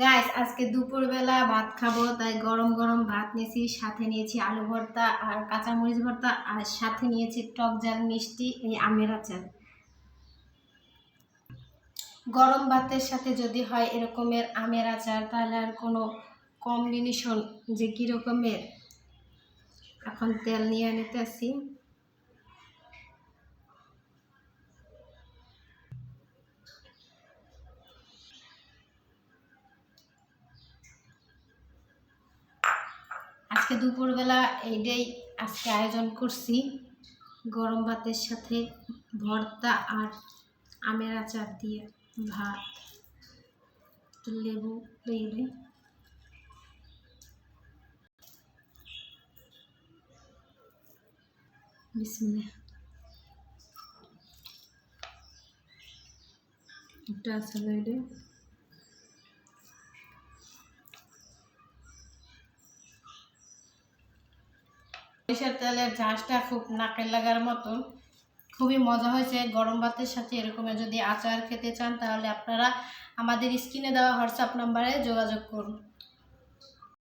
Guys আজকে দুপুরবেলা ভাত খাবো, তাই গরম গরম ভাত নিয়েছি, সাথে নিয়েছি আলু ভর্তা আর কাঁচামরিচ ভর্তা, আর সাথে নিয়েছি টক ঝাল মিষ্টি এই আমের আচার। গরম ভাতের সাথে যদি হয় এরকমের আমের আচার, তাহলে আর কোনো কম্বিনেশন যে কি রকমের। এখন তেল নিয়ে নিতেছি। আজকে দুপুরবেলা এইটাই আজকে আয়োজন করছি, গরম ভাতের সাথে ভর্তা আর আমের আচার দিয়ে ভাত, লেবু দিয়ে বিসমিল্লাহ। এটা আসলে সরিষার তেলের ঝাঁসটা খুব নাকে লাগার মতন, খুবই মজা হয়েছে। গরম ভাতের সাথে এরকমের যদি আচার খেতে চান, তাহলে আপনারা আমাদের স্ক্রিনে দেওয়া হোয়াটসঅ্যাপ নাম্বারে যোগাযোগ করুন।